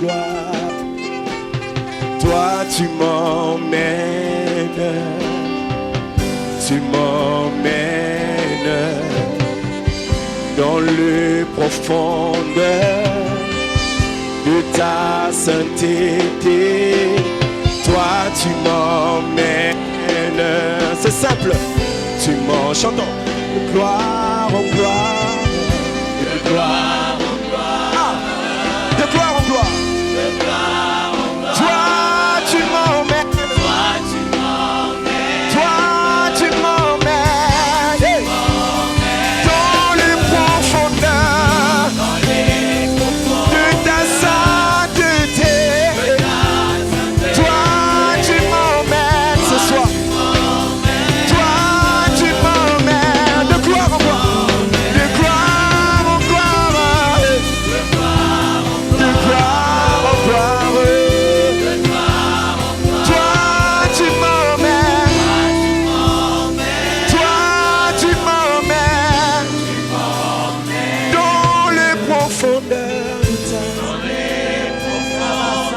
gloire. Toi tu m'emmènes, dans le profondeur de ta sainteté. Toi tu m'emmènes, c'est simple, tu m'en chantons de gloire en gloire, de gloire en gloire, de gloire en gloire, de gloire en gloire. Toi tu m'emmènes, toi tu m'emmènes, toi tu m'emmènes dans les profondeurs de ta sainteté. Toi tu m'emmènes ce soir. Toi tu m'emmènes de gloire en gloire, de gloire en gloire, de gloire en gloire. Toi tu m'emmènes, toi tu m'emmènes dans les profondeurs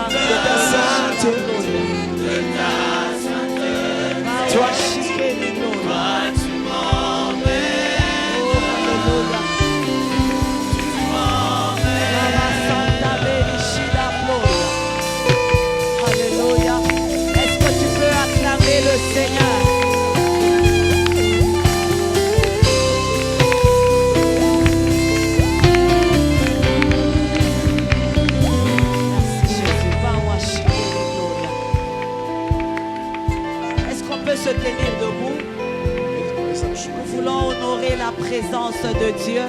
de ta sainteté. Toi Alléluia. Est-ce que tu peux acclamer le Seigneur? Merci Jésus. Est-ce qu'on peut se tenir debout? Nous voulons honorer la présence de Dieu.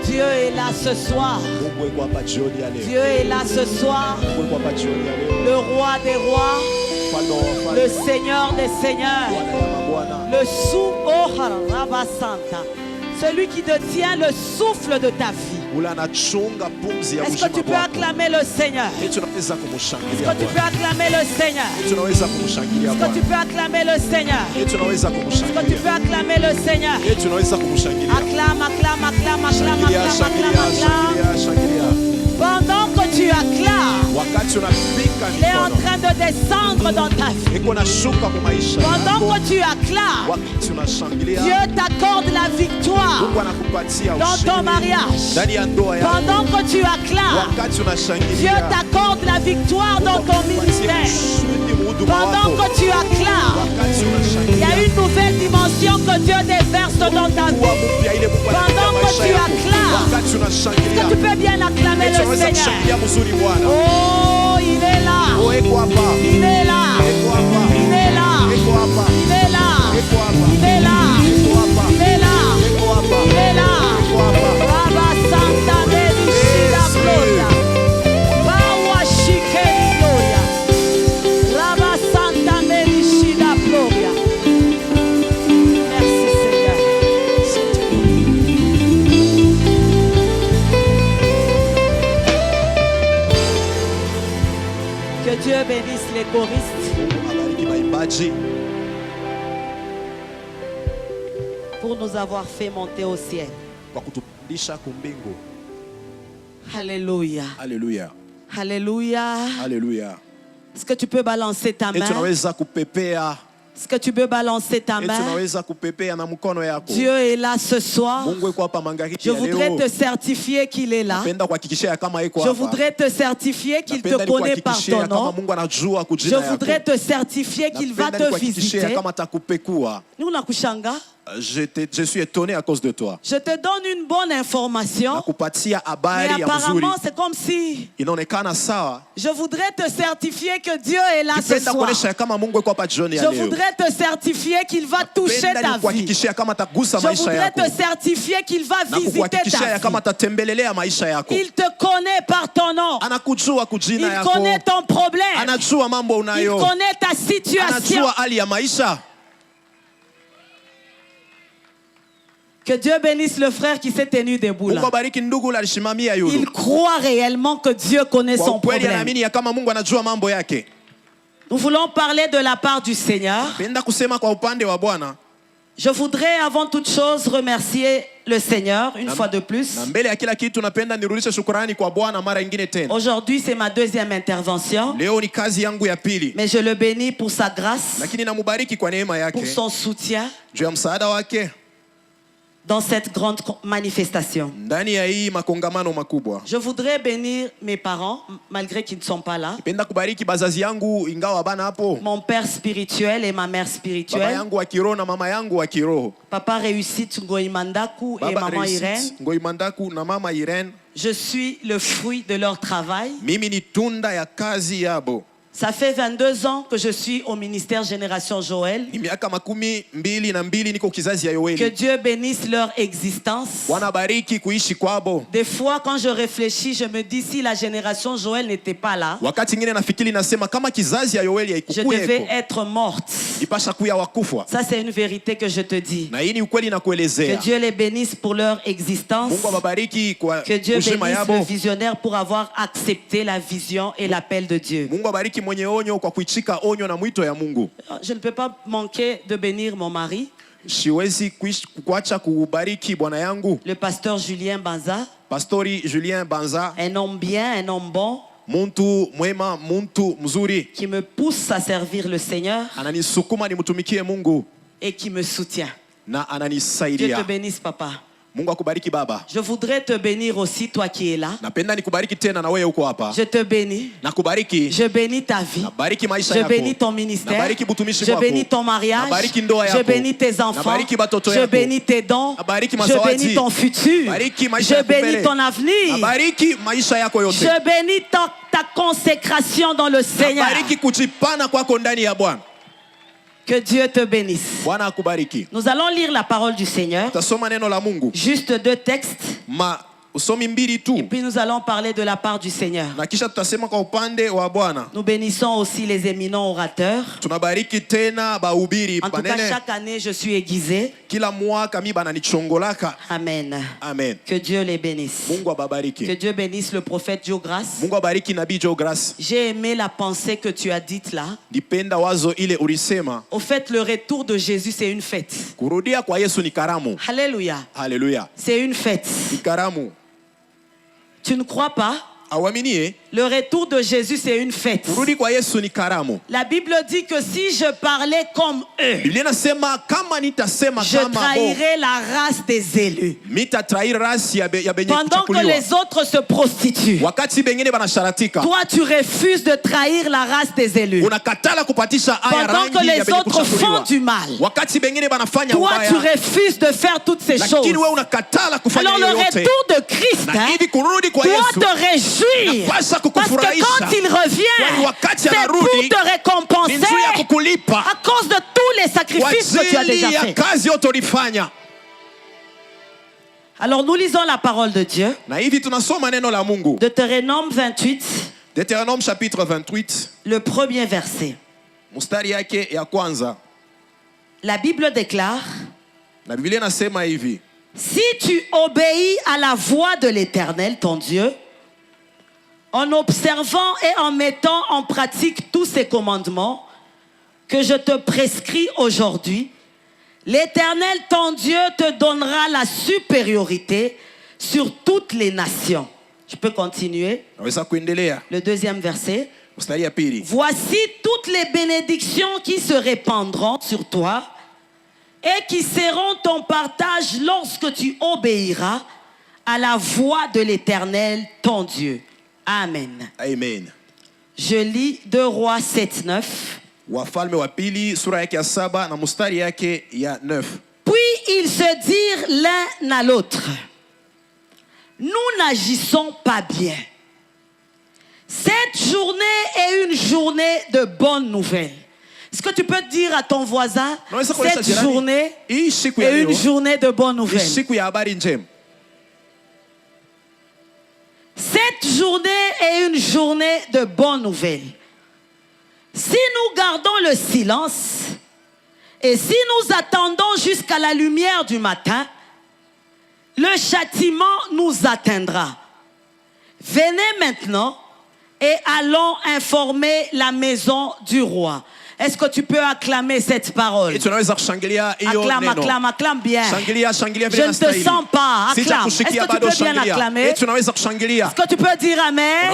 Dieu est là ce soir. Dieu est là ce soir. Le roi des rois, le Seigneur des seigneurs, le celui qui te tient le souffle de ta vie. Est-ce que tu peux acclamer le Seigneur? Est-ce que tu peux acclamer le Seigneur? Est-ce que tu peux acclamer le Seigneur? Est-ce que tu peux acclamer le Seigneur? Acclame, acclame, acclame, acclame, acclame, acclame, acclame. Pendant que tu acclames, il est en train de descendre dans ta vie. Pendant que tu acclames, Dieu t'accorde la victoire dans ton mariage. Pendant que tu acclames, Dieu t'accorde la victoire dans ton ministère. Pendant que tu acclames, il y a une nouvelle dimension que Dieu déverse dans ta vie. Pendant que tu acclames, est-ce que tu peux bien acclamer le Seigneur? Oh, il est là. Il est là. Il est là. Il est là. Il est là. Il est là. Il est là. Baba Santa Melishida Gloria. Bawa Shikeri Gloria. Baba Santa Melishida Gloria. Merci Seigneur. Que Dieu bénisse les choristes. Pour nous avoir fait monter au ciel. Alléluia. Alléluia. Alléluia. Alléluia. Est-ce que tu peux balancer ta main? Est-ce que tu peux balancer ta main? Dieu est là ce soir. Je voudrais te certifier qu'il est là. Je voudrais te certifier qu'il te connaît par ton nom. Je voudrais te certifier qu'il va te visiter. Nous nakushanga. Je suis étonné à cause de toi. Je te donne une bonne information. Mais apparemment, c'est comme si je voudrais te certifier que Dieu est là ce soir. Je voudrais te certifier qu'il va toucher ta vie. Je voudrais te certifier qu'il va visiter ta vie. Il te connaît par ton nom. Il connaît ton problème. Il connaît ta situation. Que Dieu bénisse le frère qui s'est tenu debout là. Il croit réellement que Dieu connaît son problème. Nous voulons parler de la part du Seigneur. Je voudrais avant toute chose remercier le Seigneur une fois de plus. Aujourd'hui c'est ma deuxième intervention. Mais je le bénis pour sa grâce, pour son soutien dans cette grande manifestation. Je voudrais bénir mes parents, malgré qu'ils ne sont pas là. Mon père spirituel et ma mère spirituelle. Papa Réussite Ngoïmandakou et maman Irène. Je suis le fruit de leur travail. Ça fait 22 ans que je suis au ministère Génération Joël. Que Dieu bénisse leur existence. Des fois, quand je réfléchis, je me dis si la Génération Joël n'était pas là, je devais être morte. Ça, c'est une vérité que je te dis. Que Dieu les bénisse pour leur existence. Que Dieu bénisse le visionnaire pour avoir accepté la vision et l'appel de Dieu. Je ne peux pas manquer de bénir mon mari, le pasteur Julien Banza. Un homme bien, un homme bon, qui me pousse à servir le Seigneur et qui me soutient. Dieu te bénisse, papa. Je voudrais te bénir aussi, toi qui es là. Je te bénis. Je bénis ta vie. Je bénis ton ministère. Je bénis ton mariage. Je bénis tes enfants. Je bénis tes dons. Je bénis ton futur. Je bénis ton avenir. Je bénis ta consécration dans le Seigneur. Que Dieu te bénisse. Nous allons lire la parole du Seigneur. Juste 2 textes. Et puis nous allons parler de la part du Seigneur. Nous bénissons aussi les éminents orateurs. En tout cas, chaque année, je suis aiguisé. Amen. Amen. Que Dieu les bénisse. Que Dieu bénisse le prophète Joe Grace. J'ai aimé la pensée que tu as dite là. Au fait, le retour de Jésus, c'est une fête. Alléluia. Alléluia. C'est une fête. Tu ne crois pas? Le retour de Jésus, c'est une fête. La Bible dit que si je parlais comme eux, je trahirais la race des élus. Pendant que les autres se prostituent, toi tu refuses de trahir la race des élus. Pendant que les autres font du mal, toi tu refuses de faire toutes ces choses. Alors le retour de Christ doit te réjouir. Parce que quand il revient, c'est pour te récompenser à cause de tous les sacrifices que tu as déjà fait. Alors nous lisons la parole de Dieu. Deutéronome 28. Deutéronome chapitre 28. Le premier verset. La Bible déclare: si tu obéis à la voix de l'Éternel, ton Dieu, en observant et en mettant en pratique tous ces commandements que je te prescris aujourd'hui, l'Éternel, ton Dieu, te donnera la supériorité sur toutes les nations. Je peux continuer. Le deuxième verset. Voici toutes les bénédictions qui se répandront sur toi et qui seront ton partage lorsque tu obéiras à la voix de l'Éternel, ton Dieu. Amen. Amen. Je lis 2 Rois 7, 9. Puis ils se dirent l'un à l'autre: nous n'agissons pas bien. Cette journée est une journée de bonnes nouvelles. Est-ce que tu peux dire à ton voisin: cette journée est une journée de bonnes nouvelles? Cette journée est une journée de bonnes nouvelles. Si nous gardons le silence et si nous attendons jusqu'à la lumière du matin, le châtiment nous atteindra. Venez maintenant et allons informer la maison du roi. Est-ce que tu peux acclamer cette parole? Acclame, acclame, acclame bien. Je ne te sens pas. Acclame. Est-ce que tu peux bien acclamer? Est-ce que tu peux dire Amen?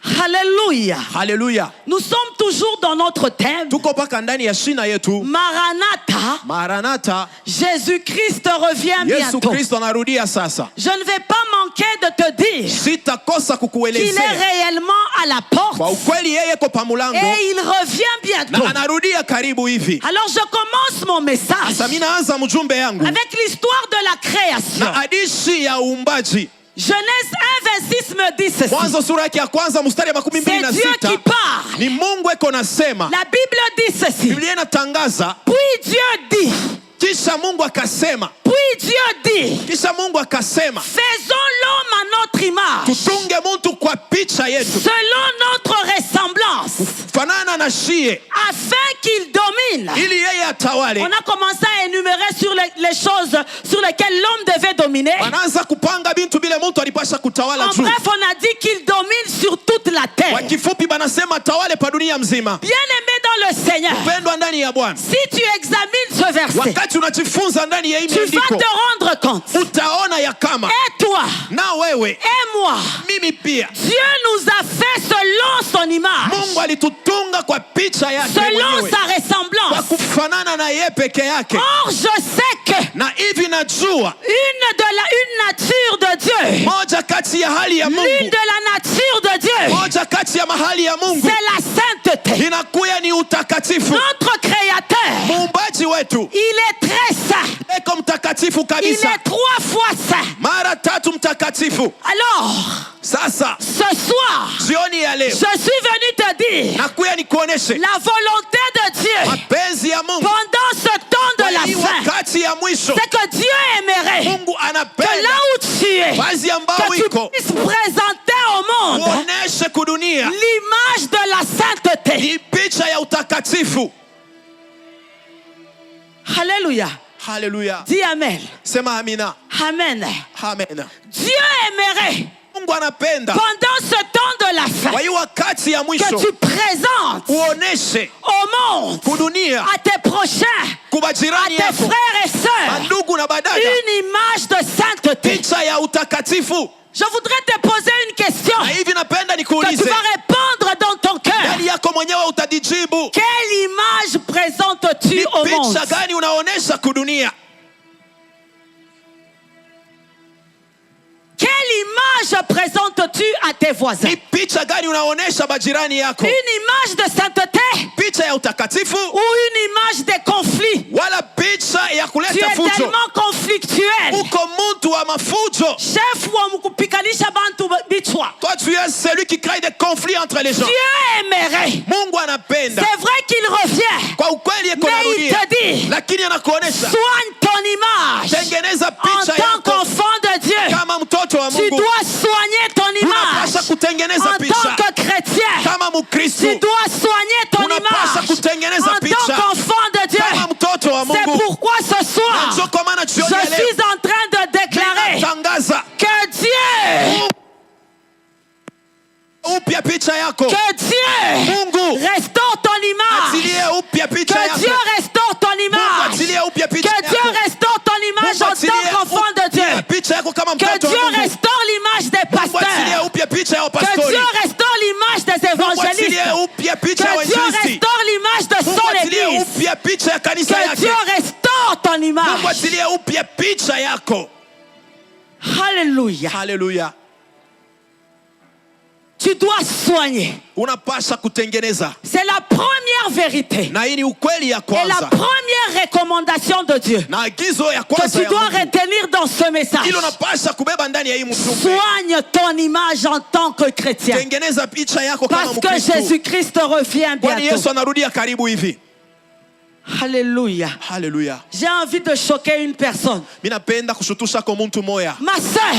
Alléluia. Alléluia. Nous sommes toujours dans notre thème. Maranatha. Jésus-Christ revient bientôt. Je ne vais pas manquer de te dire qu'il est réellement à la porte. Et il revient bientôt. Alors je commence mon message avec l'histoire de la création. Genèse 1, 26 me dit ceci. C'est Dieu qui parle. La Bible dit ceci. Puis Dieu dit. Puis Dieu dit. Faisons l'homme à notre image. Selon notre ressemblance. Afin qu'il domine. On a commencé à énumérer sur les choses sur lesquelles l'homme devait dominer. En bref, on a dit qu'il domine sur toute la terre. Bien-aimé dans le Seigneur, si tu examines ce verset, tu vas te rendre compte. Et toi, et moi, Dieu nous a fait selon son image, selon sa ressemblance. Or, je sais que une nature de Dieu, l'une de la nature de Dieu, c'est la sainteté. Notre Créateur, il est très saint. Il est 3 fois saint. Alors, ce soir, je suis venu te dire la volonté de Dieu pendant ce temps de la fin, c'est que Dieu aimerait que là où tu es, que tu puisses présenter au monde l'image de la sainteté. Alléluia. Alléluia. Dis Amen. Amen. Amen. Dieu aimerait pendant ce temps de la fin que tu présentes au monde, à tes prochains, à tes frères et sœurs, une image de sainteté. Je voudrais te poser une question que tu vas répondre dans ton cœur. Quelle image présentes-tu au monde? Quelle image présentes-tu à tes voisins? Une image de sainteté ou une image de conflit? Tu es tellement conflictuel. Chef, toi tu es celui qui crée des conflits entre les gens. Dieu aimerait. C'est vrai qu'il revient. Mais il te dit, soigne ton image en tant qu'enfant de Dieu. Tu dois soigner ton image en tant que chrétien. Tu dois soigner ton image en tant qu'enfant de Dieu. C'est pourquoi ce soir, je suis en train de déclarer que Dieu restaure ton image. Que Dieu restaure ton image. Que Dieu restaure ton image en tant qu'enfant de Dieu. Que Dieu restaure l'image des pasteurs. Que Dieu restaure l'image des évangélistes. Que Dieu restaure l'image de son église. Que Dieu restaure ton image. Alléluia. Alléluia. Tu dois soigner. C'est la première vérité. Et la première recommandation de Dieu que tu dois retenir dans ce message. Soigne ton image en tant que chrétien. Parce que Jésus-Christ revient bientôt. Alléluia. Alléluia. J'ai envie de choquer une personne. Ma sœur,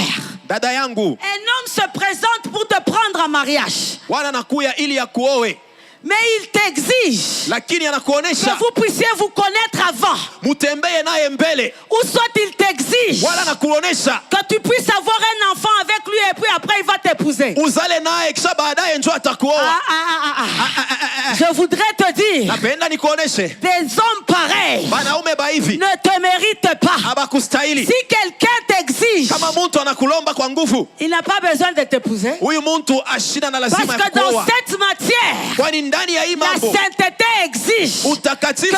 un homme se présente pour te prendre en mariage. Mais il t'exige que vous puissiez vous connaître avant. Ou soit il t'exige que tu puisses avoir un enfant avec lui et puis après il va t'épouser. Je voudrais te dire, des hommes pareils ne te méritent pas. Si quelqu'un t'exige, il n'a pas besoin de t'épouser. Parce que dans cette matière, la sainteté exige que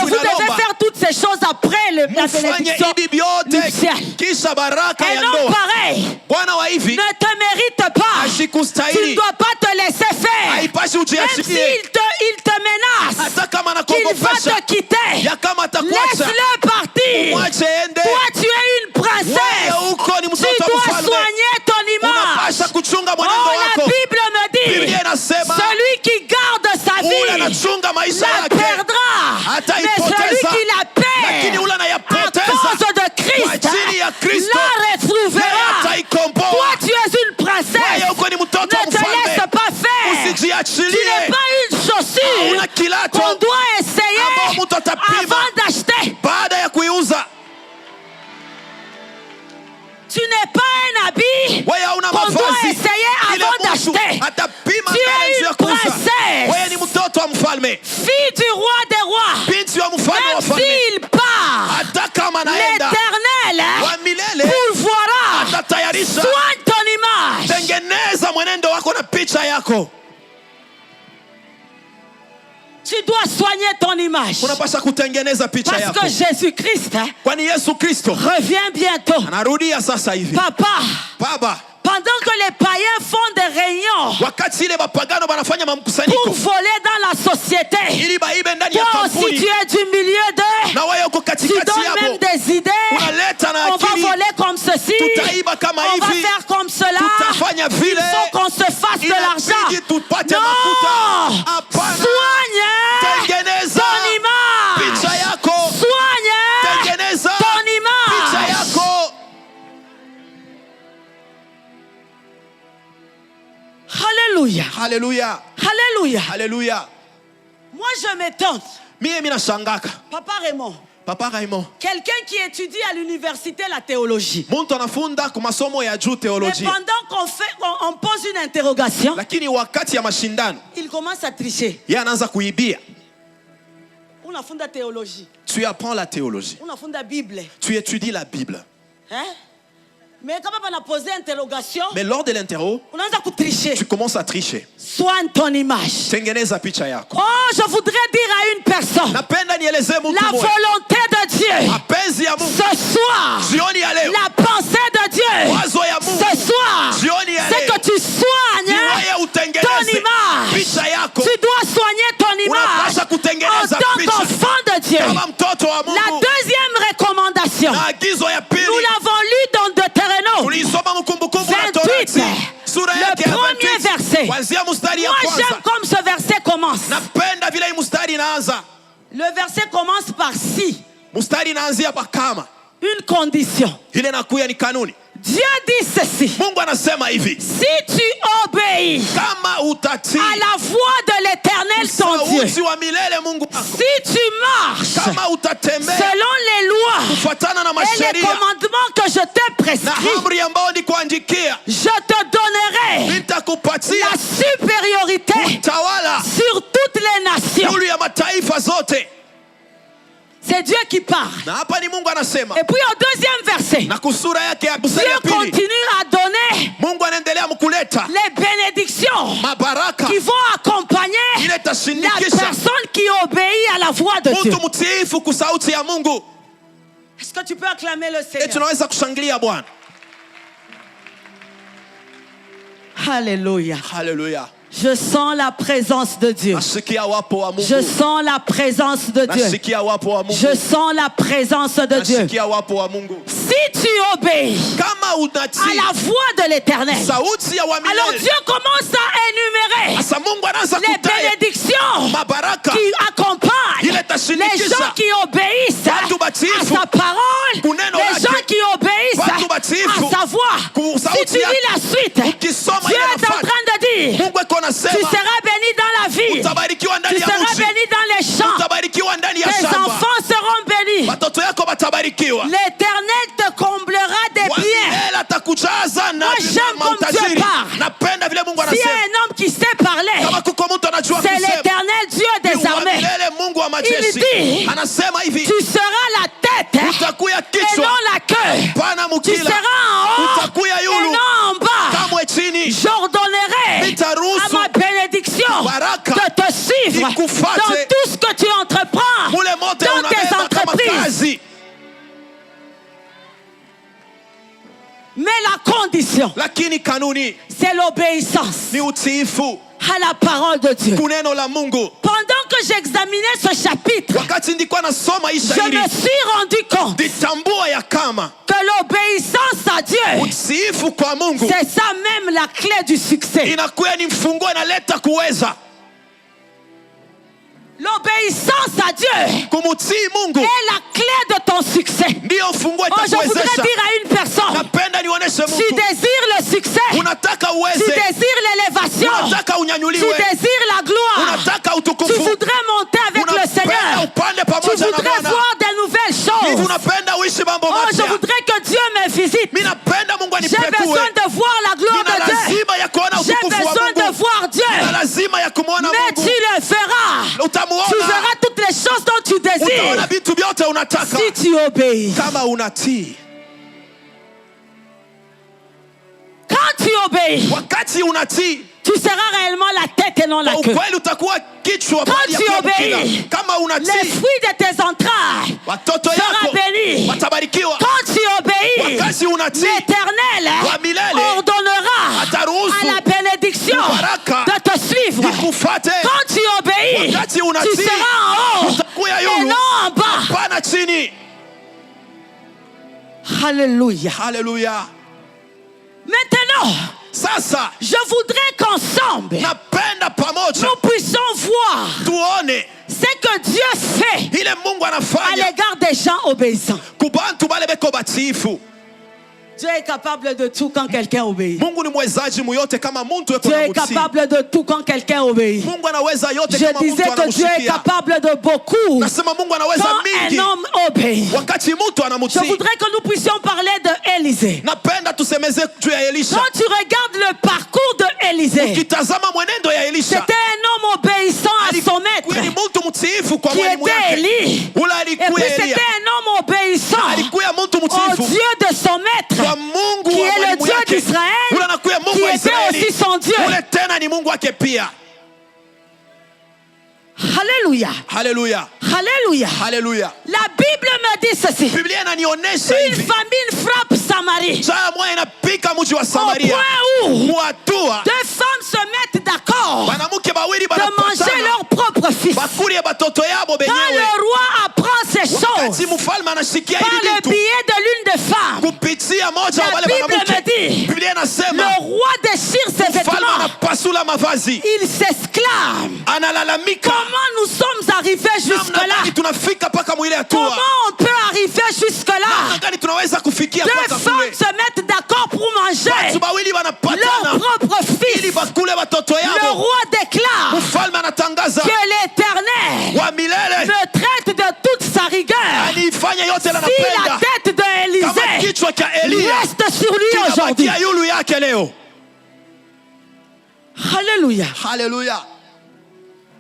vous devez faire toutes ces choses après la bénédiction nuptiale. Un homme pareil ne te mérite pas. Tu ne dois pas te laisser faire. Même s'il te menace qu'il va te quitter, laisse-le partir. Toi, tu es une princesse. Tu dois soigner ton image. La Bible me dit, celui qui garde sa vie la perdra, mais celui qui la perd à cause de Christ la retrouvera. Toi, tu es une princesse. Ne te laisse pas faire. Tu n'es pas une chaussure qu'on doit essayer avant d'acheter. Tu n'es pas un habit qu'on doit essayer avant d'acheter. Tu es une princesse, fille du roi des rois. Même s'il part, l'Éternel pourvoira. Soigne ton image. Tu dois soigner ton image. Parce que Jésus-Christ revient bientôt. Papa, pendant que les païens font des réunions pour voler dans la société, toi aussi tu es du milieu d'eux. Tu donnes même des idées. On va voler comme ceci, on va faire comme cela. Il faut qu'on se fasse de l'argent. Non, soigne ton image. Soigne ton image. Alléluia. Alléluia. Alléluia. Alléluia. Moi je m'étonne. Papa Raymond. Quelqu'un qui étudie à l'université la théologie. Mais pendant qu'on pose une interrogation, il commence à tricher. Tu apprends la théologie. Tu étudies la Bible. Hein? Mais quand on a posé interrogation, mais lors de l'interro, tu commences à tricher. Soigne ton image. Oh, je voudrais dire à une personne, la volonté de Dieu ce soir, la pensée de Dieu ce soir, c'est que tu soignes ton image. Tu dois soigner ton image en tant qu'enfant de Dieu. La deuxième recommandation, nous l'avons lu dans Deutéronome 28, le premier verset. Moi j'aime comme ce verset commence. Le verset commence par si. Une condition. Dieu dit ceci: si tu obéis à la voix de l'Éternel ton Dieu, si tu marches selon les lois et les commandements que je t'ai prescrits, je te donnerai la supériorité sur toutes les nations. C'est Dieu qui parle. Et puis au deuxième verset, Dieu continue à donner les bénédictions qui vont accompagner la personne qui obéit à la voix de Dieu. Est-ce que tu peux acclamer le Seigneur? Alléluia. Alléluia. Je sens la présence de Dieu. Je sens la présence de Dieu. Je sens la présence de Dieu. Si tu obéis à la voix de l'Éternel, alors Dieu commence à énumérer les bénédictions qui accompagnent les gens qui obéissent à sa parole, les gens qui obéissent à sa voix. Si tu lis la suite, Dieu est en train de dire: tu seras béni dans la vie. Tu seras béni dans les champs. Tes enfants seront bénis. L'Éternel te comblera des biens. Moi j'aime comme Dieu parle. S'il y a un homme qui sait parler, c'est l'Éternel Dieu des armées. Il dit, tu seras la tête et non la queue. Tu seras en haut et non en bas. J'ordonnerai à ma bénédiction de te suivre dans tout ce que tu entreprends dans tes entreprises. Mais la condition, c'est l'obéissance à la parole de Dieu. Pendant que j'examinais ce chapitre, je me suis rendu compte que l'obéissance à Dieu, c'est ça même la clé du succès. L'obéissance à Dieu est la clé de ton succès. Oh, je voudrais dire à une personne, tu désires le succès, tu désires l'élévation, tu désires la gloire, tu voudrais monter avec le Seigneur, tu voudrais voir des nouvelles choses. Oh, je voudrais que Dieu me visite. J'ai besoin de voir la gloire de Dieu. J'ai besoin de voir Dieu. Mais tu le feras. Tu verras toutes les choses dont tu désires si tu obéis. Quand tu obéis, tu seras réellement la tête et non la queue. Quand tu obéis, les fruits de tes entrailles seront bénis. Quand tu obéis, l'Éternel ordonnera à la bénédiction de te suivre. Quand tu obéis, tu seras en haut et non en bas. Alléluia. Alléluia. Maintenant, je voudrais qu'ensemble nous puissions voir ce que Dieu fait à l'égard des gens obéissants. Dieu est capable de tout quand quelqu'un obéit. Dieu est capable de tout quand quelqu'un obéit. Je disais que Dieu est capable de beaucoup quand un homme obéit. Je voudrais que nous puissions parler d'Élisée. Quand tu regardes le parcours d'Élisée, c'était un homme obéissant à son maître qui était Élie. Et puis c'était un homme obéissant au Dieu de son maître, qui est le Dieu d'Israël, qui était aussi son Dieu. Alléluia. Alléluia. Alléluia. Alléluia. La Bible me dit ceci. Une famine frappe Samarie. Au point où deux femmes se mettent d'accord de manger leur propre fils. Quand le roi apprend ces choses par le biais de l'une des femmes, la Bible me dit, le roi déchire ses vêtements. Il s'exclame. Comment nous sommes arrivés jusque-là? Comment on peut arriver jusque-là? Deux femmes se mettent d'accord pour manger leur propre fils. Le roi déclare que l'Éternel me traite de toute sa rigueur. Si la tête d'Élisée reste sur lui aujourd'hui. Alléluia. Alléluia.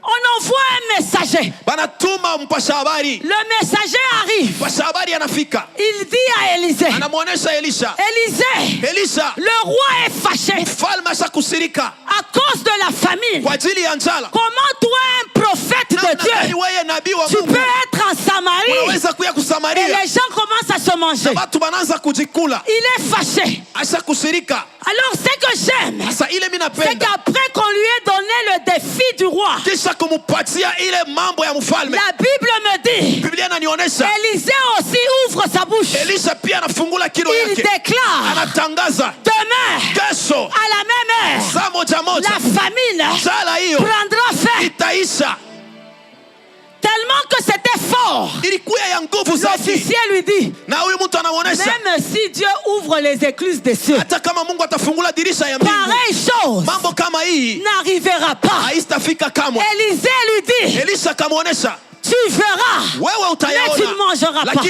On envoie un messager. Le messager arrive. Il dit à Élisée, Élisée, le roi est fâché à cause de la famine. Comment toi, un prophète de Dieu, tu peux être en Samarie et les gens commencent à se manger? Il est fâché. Alors ce que j'aime, c'est qu'après qu'on lui ait donné le défi du roi, la Bible me dit, Élisée aussi ouvre sa bouche. Il déclare, demain, à la même heure, la famine prendra fin. Tellement que c'était fort, l'officier lui dit, même si Dieu ouvre les écluses des cieux, pareille chose n'arrivera pas. Élisée lui dit, tu verras, mais tu ne mangeras pas.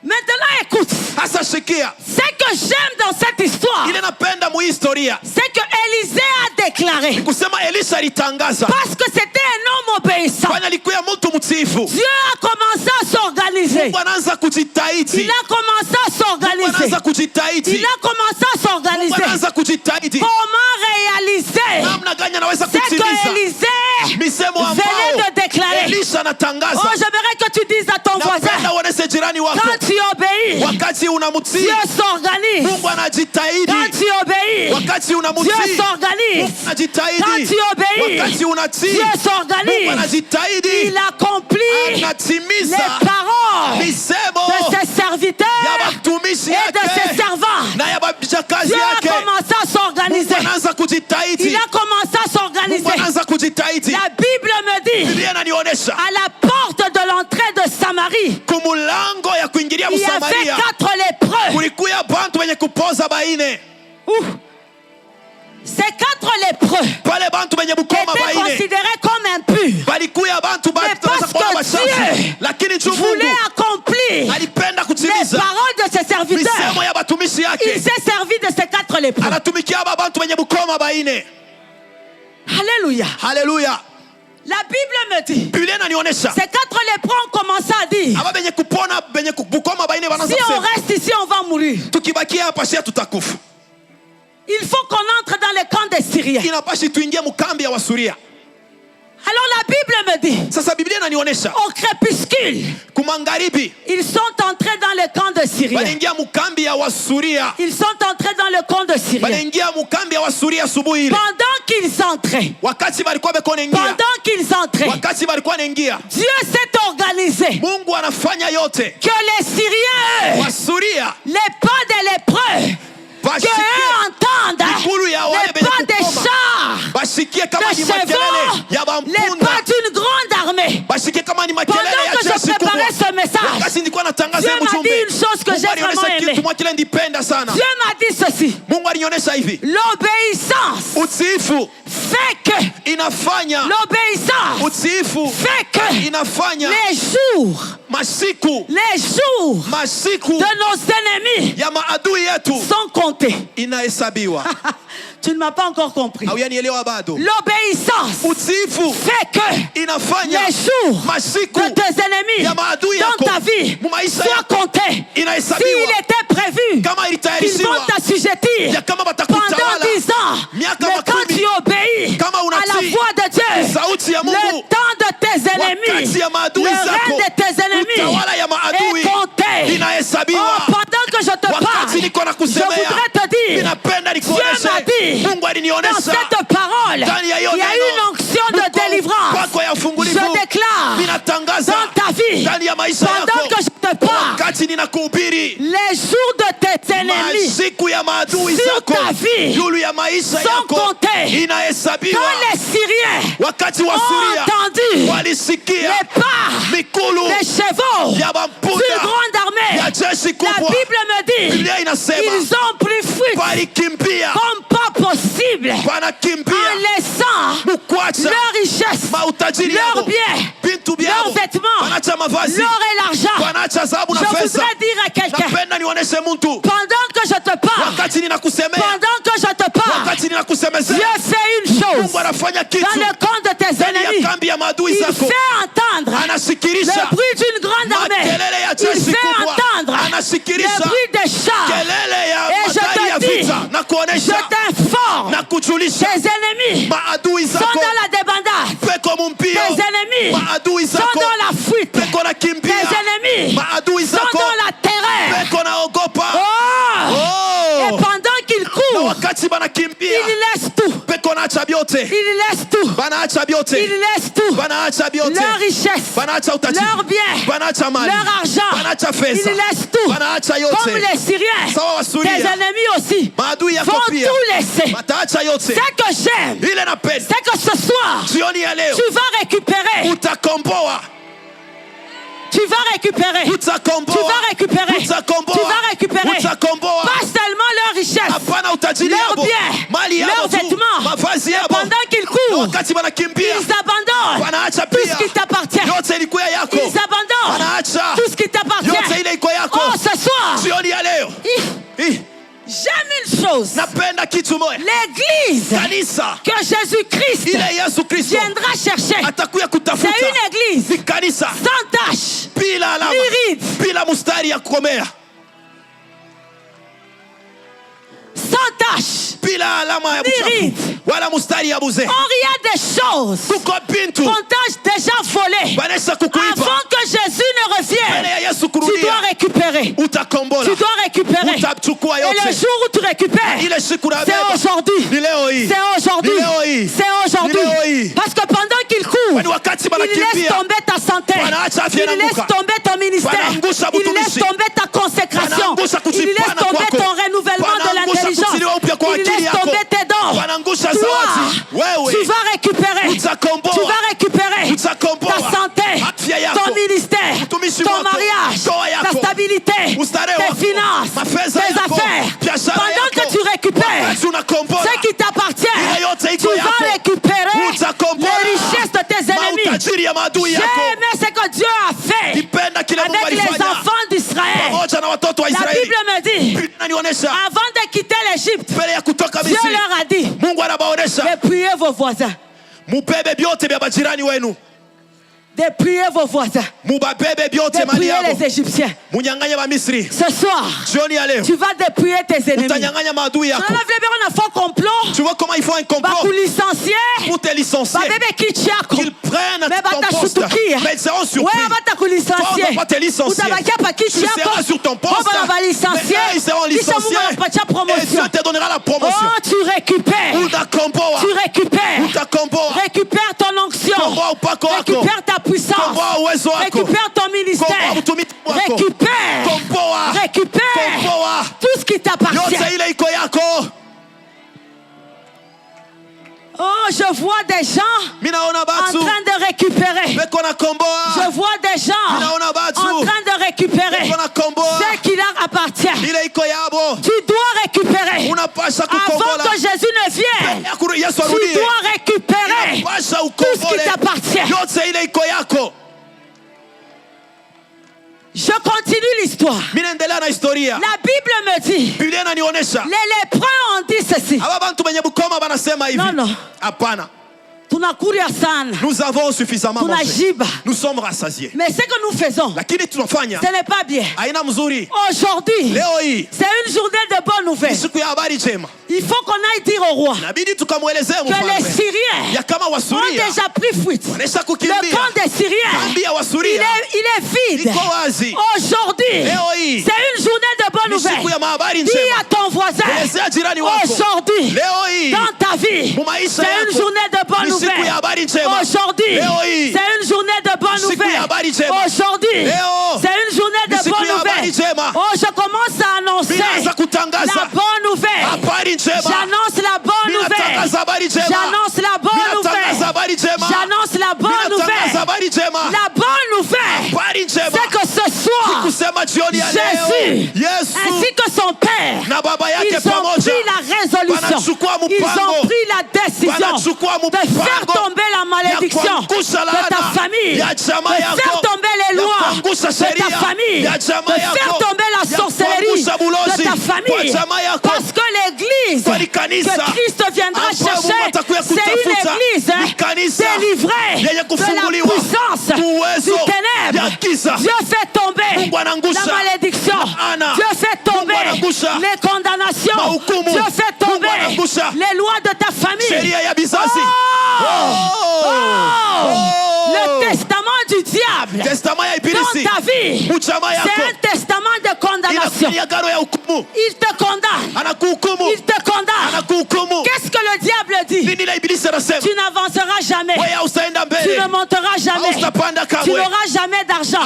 Maintenant écoute. Ce que j'aime dans cette histoire, c'est que Élisée a déclaré, parce que c'était un homme obéissant, Dieu a commencé à s'organiser. Il a commencé à s'organiser. Il a commencé à s'organiser. Comment réaliser ce que Élisée venait de déclarer? Oh, j'aimerais que tu dises à ton voisin, quand tu obéis, Dieu s'organise. Quand tu obéis, Dieu s'organise. Quand tu obéis, Dieu s'organise. Il accomplit les paroles de ses serviteurs et de ses servants. Dieu a commencé à s'organiser. Il a commencé à s'organiser. La Bible me dit, à la porte de l'entrée de Samarie, il y avait 4 lépreux. Ces 4 lépreux étaient considérés comme impurs. Mais parce que Dieu voulait accomplir les paroles de ses serviteurs, il s'est servi de ces 4 lépreux. Alléluia. Alléluia. La Bible me dit, ces 4 lépreux ont commencé à dire, si on reste ici, on va mourir. Il faut qu'on entre dans le camp des Syriens. Alors la Bible me dit, au crépuscule, ils sont entrés dans le camp de Syriens. Ils sont entrés dans le camp de Syriens. Pendant qu'ils entraient, Dieu s'est organisé que les Syriens, les pas des lépreux, que eux entendent les pas des chars, de chevaux, les pas d'une grande armée. Pendant que je préparais ce message, Dieu m'a dit une chose que j'ai vraiment aimée. Dieu m'a dit ceci: l'obéissance fait que les jours de nos ennemis sont comptés. Tu ne m'as pas encore compris. L'obéissance fait que les jours de tes ennemis dans ta vie soient comptés. S'il était prévu qu'ils vont t'assujettir pendant 10 ans, mais quand tu obéis à la voix de Dieu, le temps de tes ennemis, le règne de tes ennemis est compté. Oh, pendant que je te parle, je voudrais te dire, Dieu m'a dit, dans cette parole, il y a une onction de délivrance. Je déclare dans ta vie, pendant que je te parle, les jours de tes ennemis sur ta vie sont comptés. Quand les Syriens ont entendu les pas, les chevaux d'une grande armée, la Bible me dit, ils ont pris fuite comme pas possible, en laissant leur richesse, leurs biens, leurs vêtements, l'or et l'argent. Je voudrais dire à quelqu'un, pendant que je te parle, Dieu fait une chose dans le camp de tes ennemis. Il fait entendre le bruit d'une grande armée. Il fait entendre le bruit des chars. Et je te dis, je t'informe, tes ennemis sont dans la débandade. Tes ennemis sont dans la fuite. Tes ennemis sont dans la terreur. Et pendant qu'ils courent, ils laissent tout. Leur richesse, leurs biens, leur argent. Ils laissent tout. Comme les Syriens, tes ennemis aussi vont tout laisser. Ce que j'aime, c'est que ce soir, tu vas récupérer. Tu vas récupérer. Pas seulement leur richesse, leurs biens, leurs vêtements. Pendant qu'ils courent, ils abandonnent tout ce qui t'appartient. Ils abandonnent tout ce qui t'appartient. Oh, chose. L'église que Jésus-Christ viendra chercher, c'est une église sans tache, ni ride, sans tache, ni ride. On regarde des choses qu'on t'a déjà volées. Avant que Jésus ne revienne, tu dois récupérer. Tu dois récupérer. Et le jour où tu récupères, c'est aujourd'hui. C'est aujourd'hui. C'est aujourd'hui. Parce que pendant qu'il court, il laisse tomber ta santé. Il laisse tomber ton ministère. Il laisse tomber ta consécration. Il laisse tomber ton renouvellement de l'intelligence. Il laisse tomber tes dons. Toi, tu vas récupérer. Tu vas récupérer ta santé, ton ministère, ton mariage, ta stabilité, tes finances, tes affaires. Pendant que tu récupères ce qui t'appartient, tu vas récupérer les richesses de tes ennemis. J'aime ce que Dieu a fait avec les enfants d'Israël. La Bible me dit, avant de quitter l'Égypte, Dieu leur a dit, dépouillez vos voisins. Dépouillez vos voisins. Dépouillez les Égyptiens. Ce soir, tu vas dépouiller tes ennemis. On a un faux complot. Tu vois comment il faut un complot pour licencier. Qu'ils prennent ton poste. Mais ils seront surpris. Toi, on va pas te licencier. Tu seras sur ton poste. Mais eux, ils seront licenciés. Et Dieu te donnera la promotion. Oh, tu récupères. Tu récupères. Récupère ton onction. Récupère ta puissance. Récupère ton ministère. Récupère tout ce qui t'appartient. Oh, je vois des gens en train de récupérer. Je vois des gens en train de récupérer ce qui leur appartient. Tu dois récupérer. Avant que Jésus ne vienne, tu dois récupérer tout ce qui t'appartient. Je continue l'histoire. La Bible me dit, les lépreux ont dit ceci. Non, non. Nous avons suffisamment mangé. Nous sommes rassasiés. Mais ce que nous faisons, ce n'est pas bien. Aujourd'hui, c'est une journée de bonnes nouvelles. Il faut qu'on aille dire au roi que les Syriens ont déjà pris fuite. Le camp des Syriens, il est vide. Aujourd'hui, c'est une journée de bonnes nouvelles. Dis à ton voisin, aujourd'hui, dans ta vie, c'est une journée de bonnes nouvelles. Aujourd'hui, c'est une journée de bonnes nouvelles. Aujourd'hui, c'est une journée de bonnes nouvelles. Oh, je commence à annoncer la bonne nouvelle. J'annonce la bonne nouvelle. J'annonce la bonne nouvelle. J'annonce la bonne nouvelle. La bonne nouvelle, c'est que ce soir, Jésus, ainsi que son Père, ils ont pris la résolution. Ils ont pris la décision de faire tomber la malédiction de ta famille, de faire tomber les lois de ta famille, de faire tomber la sorcellerie de ta famille. Parce que l'église que Christ viendra chercher, c'est une église délivrée de la puissance du ténèbre. Dieu fait tomber la malédiction. Dieu fait tomber les condamnations. Dieu fait tomber les lois de ta famille. Le testament du diable dans ta vie, c'est un testament de condamnation. Il te condamne. Il te condamne. Qu'est-ce que le diable dit? Tu n'avanceras jamais. Tu ne monteras jamais. Tu n'auras jamais d'argent.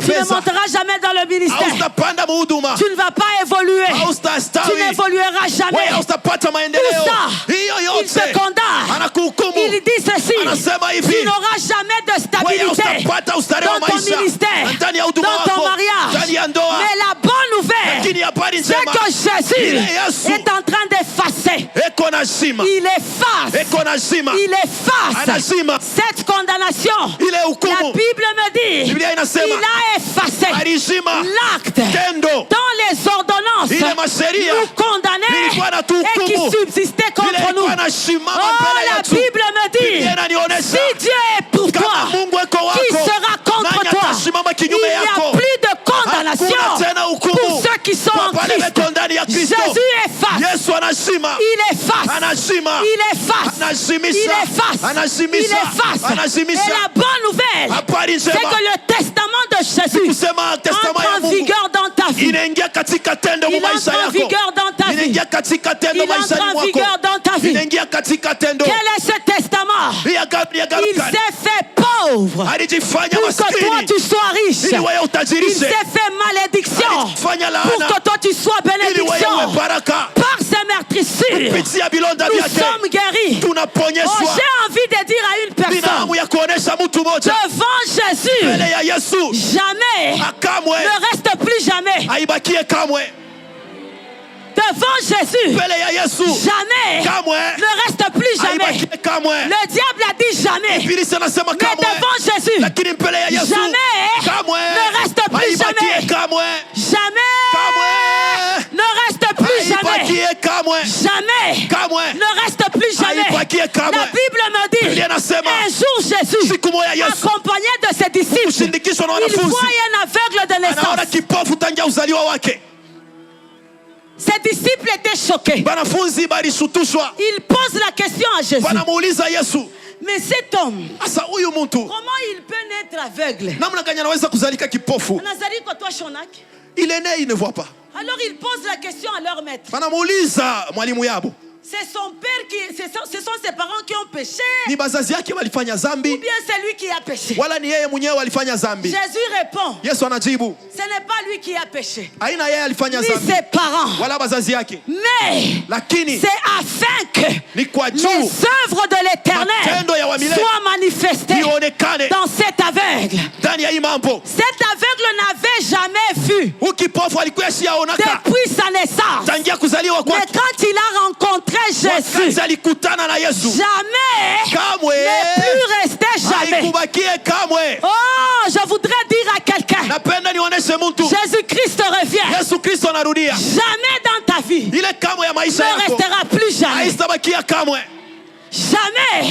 Tu ne monteras jamais dans le ministère. Tu ne vas pas évoluer. Tu n'évolueras jamais. Tout ça, il te condamne. Il dit ceci: tu n'auras jamais de stabilité dans ton ministère, dans ton mariage. Mais la bonne nouvelle, c'est que Jésus est en train de effacer. Il efface cette condamnation. La Bible me dit il a effacé l'acte dans les ordonnances nous condamnait et qui subsistait contre nous. Oh, la Bible me dit si Dieu est pour toi, qui sera contre toi? Il n'y a plus de condamnation pour ceux qui sont en Christ. Jésus efface. Il efface. Il efface. Il efface. Et la bonne nouvelle, c'est que le testament de Jésus entre en vigueur dans ta vie. Il entre en vigueur dans ta vie. Il entre en vigueur dans ta vie. Quel est ce testament? Il s'est fait pauvre pour que toi tu sois riche. Il s'est fait malédiction pour que toi tu sois bénédiction. Par ses meurtrissures, nous sommes guéris. Oh, j'ai envie de dire à une personne, devant Jésus, jamais ne reste plus jamais. Devant Jésus, jamais ne reste plus jamais. Le diable a dit jamais. Mais devant Jésus, jamais ne reste plus jamais. Jamais ne reste plus jamais. Jamais ne reste plus jamais. La Bible me dit, un jour Jésus, accompagné de ses disciples, il voit un aveugle de naissance. Ses disciples étaient choqués. Ils posent la question à Jésus. Mais cet homme, comment il peut naître aveugle? Il est né, il ne voit pas. Alors il pose la question à leur maître. C'est son père ce sont ses parents qui ont péché. Ou bien c'est lui qui a péché. Jésus répond. Ce n'est pas lui qui a péché. Ni ses parents. Mais c'est afin que les œuvres de l'Éternel soient manifestées dans cet aveugle. Cet aveugle n'avait jamais vu depuis sa naissance. Mais quand il a rencontré Jésus, jamais ne plus rester jamais. Oh, je voudrais dire à quelqu'un, Jésus-Christ revient. Jamais dans ta vie ne restera plus jamais. Jamais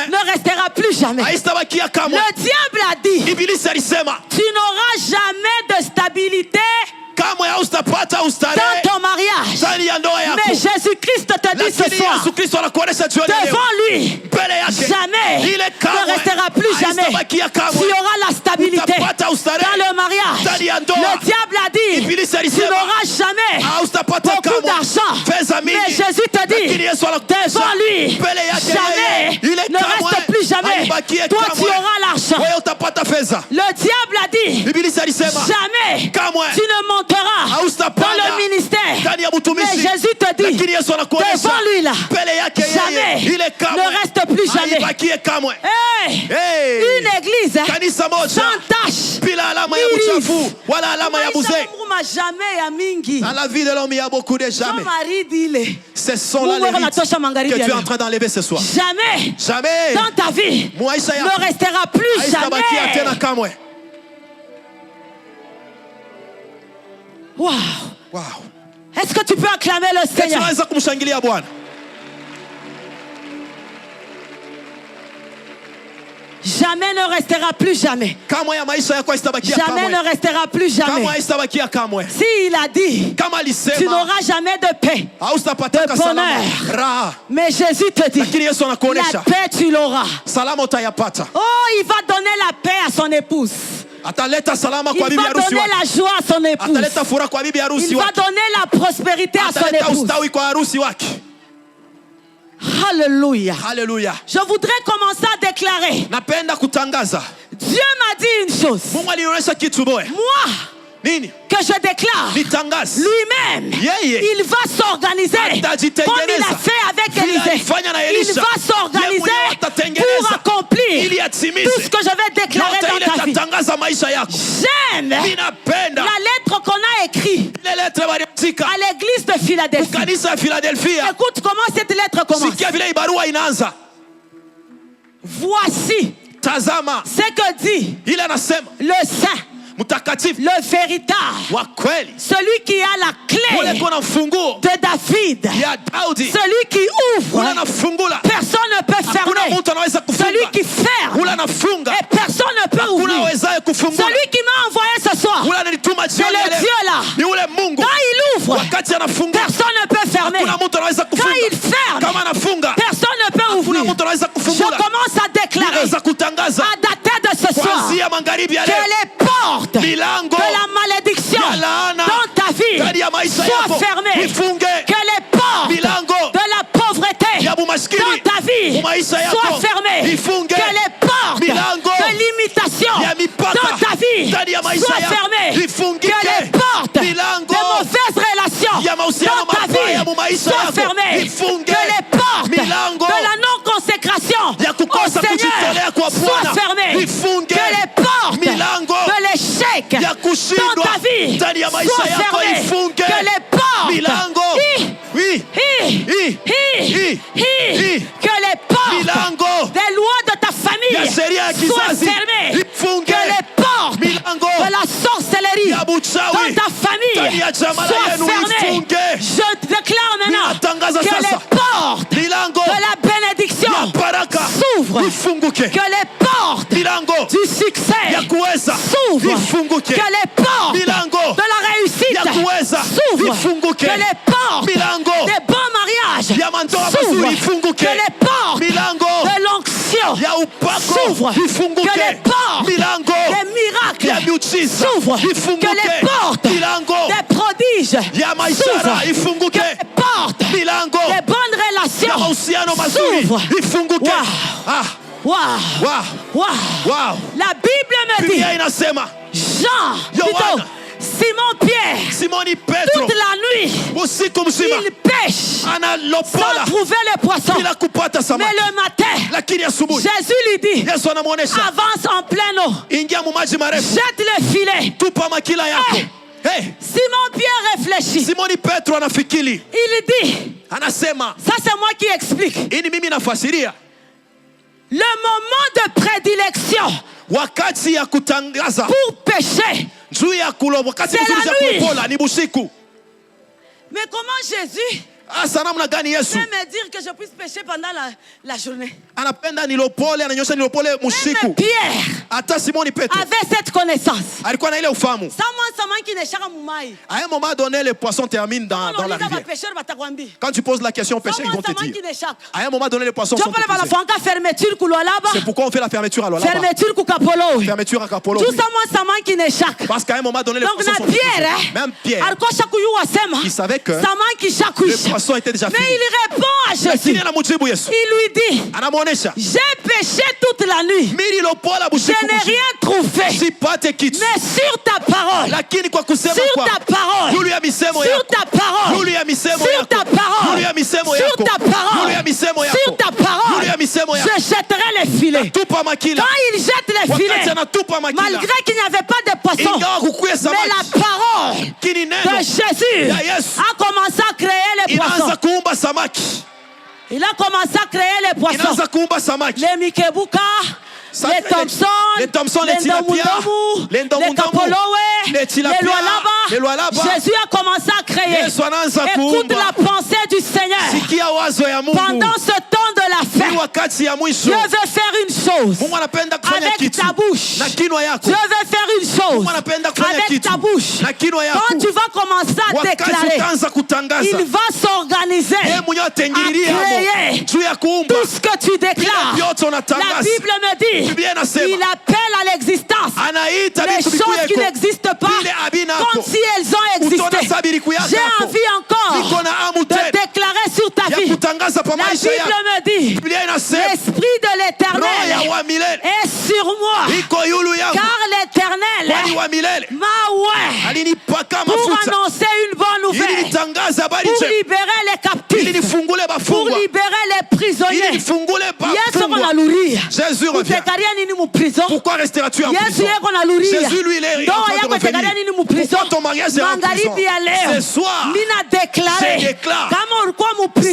ne restera plus jamais. Le diable a dit, tu n'auras jamais de stabilité dans ton mariage. Mais Jésus-Christ te dit ce soir, devant lui, jamais ne restera plus jamais. Tu auras la stabilité dans le mariage. Le diable a dit, tu n'auras jamais beaucoup d'argent. Mais Jésus te dit, devant lui, jamais ne reste plus jamais. Toi tu auras l'argent. Le diable a dit, jamais tu ne monteras dans le ministère. Mais Jésus te dit, devant lui là, jamais ne reste plus jamais. Une église sans tâche, dans la vie de l'homme il y a beaucoup de jamais. Ce sont là les rites que tu es en train d'enlever ce soir. Jamais dans ta vie ne restera plus jamais. Wow. Est-ce que tu peux acclamer le Seigneur? Jamais ne restera plus jamais. Jamais ne restera plus jamais. S'il a dit, tu n'auras jamais de paix, de bonheur. Mais Jésus te dit, la paix tu l'auras. Oh, il va donner la paix à son épouse. Il va donner la joie à son épouse. Il va donner la prospérité à son épouse. Alléluia. Je voudrais commencer à déclarer. Dieu m'a dit une chose. Moi, que je déclare, lui-même, il va s'organiser comme il a fait avec Élisée. Il va s'organiser pour accomplir tout ce que je vais déclarer dans ta vie. J'aime la lettre qu'on a écrite l'église de Philadelphie. Écoute comment cette lettre commence. Voici ce que dit le saint, le véritable, celui qui a la clé de David, celui qui ouvre, personne ne peut fermer, celui qui ferme et personne ne peut ouvrir, celui qui m'a envoyé ce soir, c'est le Dieu là. Quand il ouvre, personne ne peut fermer. Quand il ferme, personne ne peut ouvrir. Je commence à déclarer, à dater de ce soir, que les portes de la malédiction dans ta vie soient fermées, que les portes de la pauvreté dans ta vie soient fermées, que les portes de l'imitation dans ta vie soient fermées, que les portes de mauvaises relations dans ta vie soient fermées, que les portes de la non-consécration au Seigneur soient fermées, que les portes de l'échec dans ta vie soient fermées, que les portes que les portes des lois de ta famille soient fermées, que les portes de la sorcellerie dans ta famille soient fermées. Je déclare maintenant que les portes de la bénédiction s'ouvrent, que les portes du succès s'ouvrent, que les portes de la réussite s'ouvrent, que les portes des bons mariages s'ouvrent, que les portes de l'onction s'ouvrent, que les portes des miracles s'ouvrent, que les portes des prodiges s'ouvrent, que les portes des bonnes relations s'ouvrent. La Bible me dit, Jean, plutôt, Simon-Pierre, toute la nuit, il pêche sans trouver le poisson. Mais le matin, Jésus lui dit, avance en pleine eau, jette le filet. Simon-Pierre réfléchit. Il dit, ça c'est moi qui explique. Le moment de prédilection pour pécher, c'est la nuit. Mais comment Jésus peut me dire que je puisse pécher pendant la journée? Même Pierre avait cette connaissance. À un moment donné, les poissons terminent dans la rivière. Quand tu poses la question au péché, ils vont te dire. À un moment donné, les poissons sont épuisés. C'est pourquoi on fait la fermeture à Lualaba. Fermeture à Kapolo. Parce qu'à un moment donné, les poissons sont épuisés. Même Pierre, il savait que les poissons étaient déjà finis. Mais il répond à Jésus. Il lui dit, j'ai péché toute la nuit. Je n'ai rien trouvé. Mais sur ta parole, sur ta parole, sur ta parole, sur ta parole, sur ta parole, je jetterai les filets. Quand il jette les filets, malgré qu'il n'y avait pas de poisson, mais la parole de Jésus a commencé à créer les poissons. Il a commencé à créer les poissons. Les Mikebuka, les Thompson, les Ndomundomu, les Kapolowe, les Lualaba. Jésus a commencé à créer. Écoute la pensée du Seigneur. Pendant ce temps de la fin, Dieu veut faire une chose avec ta bouche. Dieu veut faire une chose avec ta bouche. Quand tu vas commencer à déclarer, il va s'organiser à créer tout ce que tu déclares. La Bible me dit, il appelle à l'existence les choses qui n'existent pas comme si elles ont existé. J'ai envie encore de déclarer sur ta vie. La Bible me dit, l'Esprit de l'Éternel est sur moi, car l'Éternel m'a oint pour annoncer une bonne nouvelle, pour libérer les captifs, pour libérer les prisonniers. Yesu mwanaluri. Jésus Comment viens? Pourquoi resteras-tu en prison? Jésus, lui, il est en train de revenir. Pourquoi ton mariage est en prison? Ce soir, je déclare, si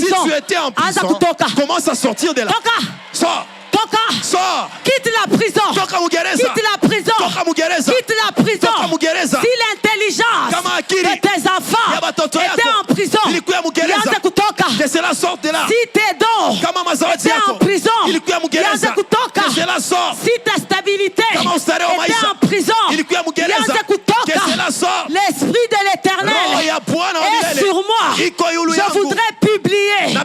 tu étais en prison, commence à sortir de là. Sors. Sors. Quitte la prison. Quitte la prison. Quitte la prison. Si l'intelligence de tes enfants était en prison, que cela sorte de là. Si tes dons étaient en prison, que cela sorte. Si ta stabilité était en prison, que cela sorte. L'esprit de l'Éternel est sur moi. Je voudrais publier. Je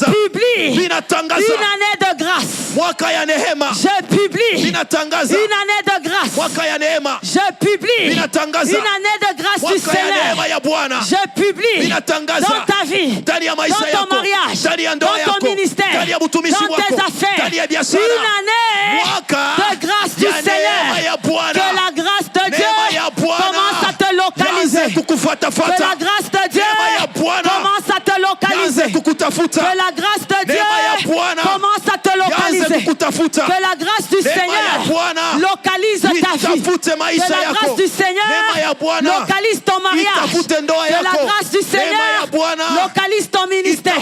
publie une année de grâce. Je publie une année de grâce. Je publie une année de grâce du Seigneur. Je publie dans ta vie, dans ton mariage, dans ton ministère, dans tes affaires, une année de grâce du Seigneur. Que la grâce de Dieu commence à te localiser. Que la grâce de Dieu commence à te localiser. Que la grâce de Dieu commence à te localiser. Que la grâce du Seigneur localise ta vie. Que la grâce du Seigneur localise ton mariage. Que la grâce du Seigneur localise ton ministère.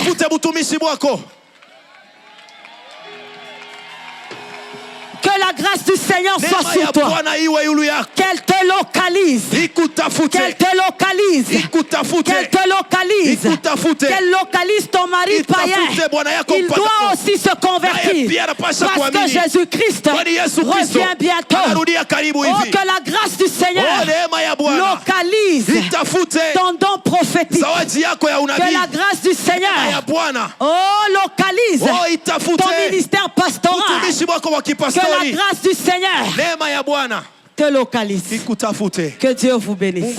Que la grâce du Seigneur soit sur toi. Qu'elle te localise. Qu'elle te localise. Qu'elle te localise. Qu'elle localise ton mari païen. Il doit aussi se convertir. Parce que Jésus-Christ revient bientôt. Oh, que la grâce du Seigneur localise ton don prophétique. Que la grâce du Seigneur localise ton ministère pastoral. Que la grâce du Seigneur te localise. Que Dieu vous bénisse.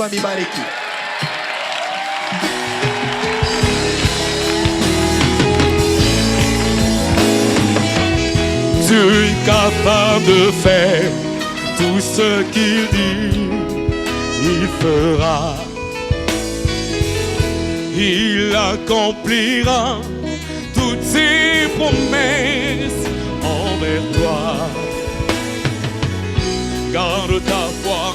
Dieu est capable de faire tout ce qu'il dit, il fera. Il accomplira toutes ses promesses envers toi. Garde ta foi